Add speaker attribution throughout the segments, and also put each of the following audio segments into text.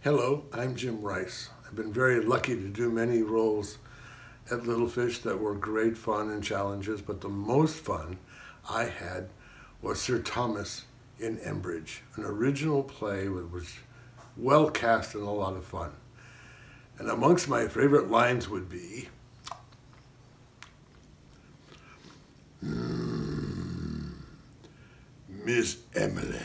Speaker 1: Hello, I'm Jim Rice. I've been very lucky to do many roles at Little Fish that were great fun and challenges, but the most fun I had was Sir Thomas in Embridge, an original play that was well cast and a lot of fun. And amongst my favorite lines would be, Miss Emily.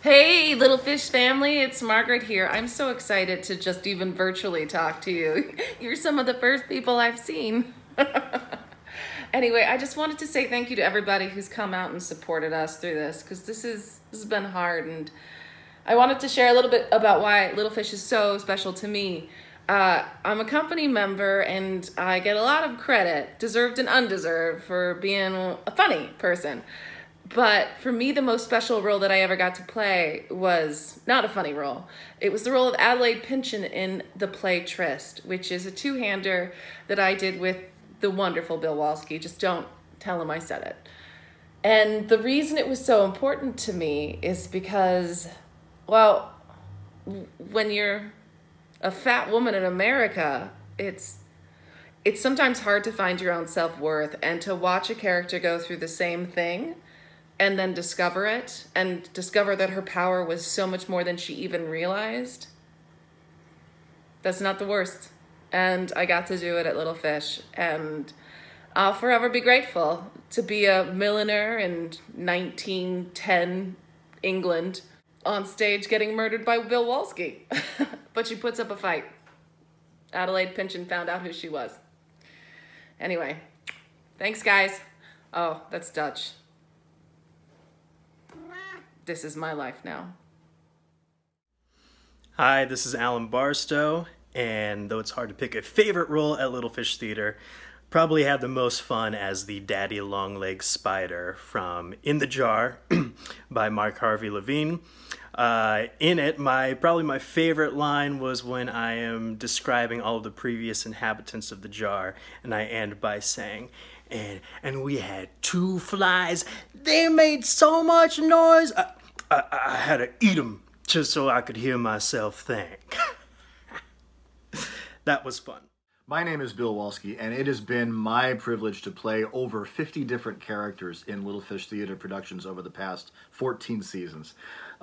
Speaker 2: Hey, Little Fish family, it's Margaret here. I'm so excited to just even virtually talk to you. You're some of the first people I've seen. Anyway, I just wanted to say thank you to everybody who's come out and supported us through this, because this has been hard, and I wanted to share a little bit about why Little Fish is so special to me. I'm a company member, and I get a lot of credit, deserved and undeserved, for being a funny person. But for me, the most special role that I ever got to play was not a funny role. It was the role of Adelaide Pynchon in the play Tryst, which is a two-hander that I did with the wonderful Bill Wolski. Just don't tell him I said it. And the reason it was so important to me is because, well, when you're a fat woman in America, it's sometimes hard to find your own self-worth, and to watch a character go through the same thing and then discover it, and discover that her power was so much more than she even realized, that's not the worst. And I got to do it at Little Fish, and I'll forever be grateful to be a milliner in 1910 England on stage getting murdered by Bill Wolski. But she puts up a fight. Adelaide Pynchon found out who she was. Anyway, thanks guys. Oh, that's Dutch. This is my life now.
Speaker 3: Hi, this is Alan Barstow, and though it's hard to pick a favorite role at Little Fish Theater, probably had the most fun as the Daddy Longlegs Spider from In the Jar by Mark Harvey Levine. In it, probably my favorite line was when I am describing all of the previous inhabitants of the jar, and I end by saying, and we had two flies. They made so much noise, I had to eat them just so I could hear myself think. That was fun.
Speaker 4: My name is Bill Wolski, and it has been my privilege to play over 50 different characters in Little Fish Theater productions over the past 14 seasons.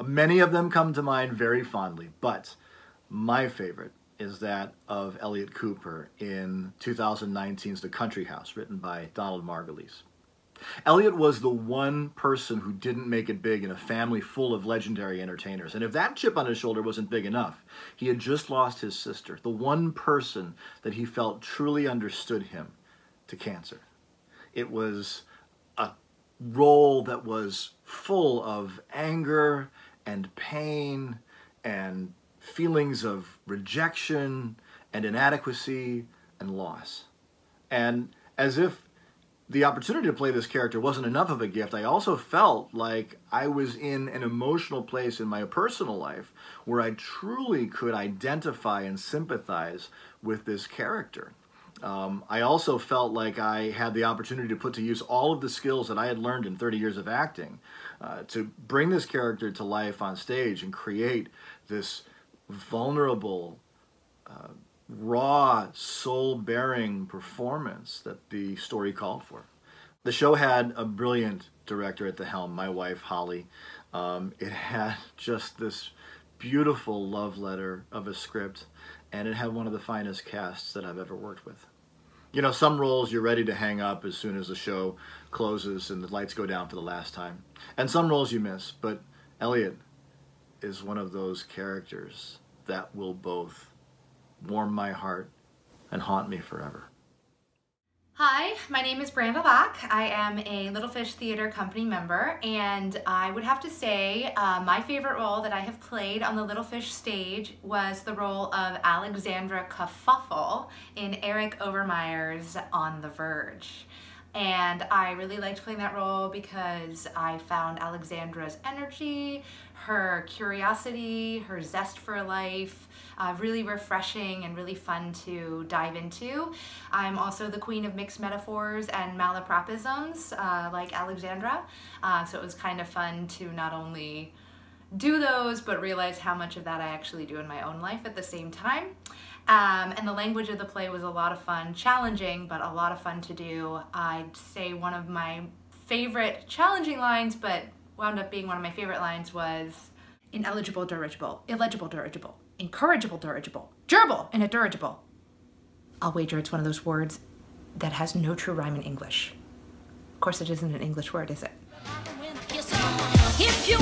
Speaker 4: Many of them come to mind very fondly, but my favorite is that of Elliot Cooper in 2019's The Country House, written by Donald Margulies. Elliot was the one person who didn't make it big in a family full of legendary entertainers. And if that chip on his shoulder wasn't big enough, he had just lost his sister, the one person that he felt truly understood him, to cancer. It was a role that was full of anger and pain and feelings of rejection and inadequacy and loss. And as if the opportunity to play this character wasn't enough of a gift, I also felt like I was in an emotional place in my personal life where I truly could identify and sympathize with this character. I also felt like I had the opportunity to put to use all of the skills that I had learned in 30 years of acting to bring this character to life on stage and create this vulnerable, raw, soul-bearing performance that the story called for. The show had a brilliant director at the helm, my wife, Holly. It had just this beautiful love letter of a script, and it had one of the finest casts that I've ever worked with. You know, some roles you're ready to hang up as soon as the show closes and the lights go down for the last time. And some roles you miss, but Elliot is one of those characters that will both warm my heart and haunt me forever.
Speaker 5: Hi, my name is Brandy Bock. I am a Little Fish Theater company member, and I would have to say my favorite role that I have played on the Little Fish stage was the role of Alexandra Kerfuffle in Eric Overmyer's On the Verge. And I really liked playing that role because I found Alexandra's energy, her curiosity, her zest for life, really refreshing and really fun to dive into. I'm also the queen of mixed metaphors and malapropisms, like Alexandra. So it was kind of fun to not only do those, but realize how much of that I actually do in my own life at the same time. And the language of the play was a lot of fun, challenging, but a lot of fun to do. I'd say one of my favorite challenging lines, but wound up being one of my favorite lines, was ineligible dirigible, illegible dirigible, incorrigible dirigible, gerbil and a dirigible. I'll wager it's one of those words that has no true rhyme in English. Of course, it isn't an English word, is it?
Speaker 6: If you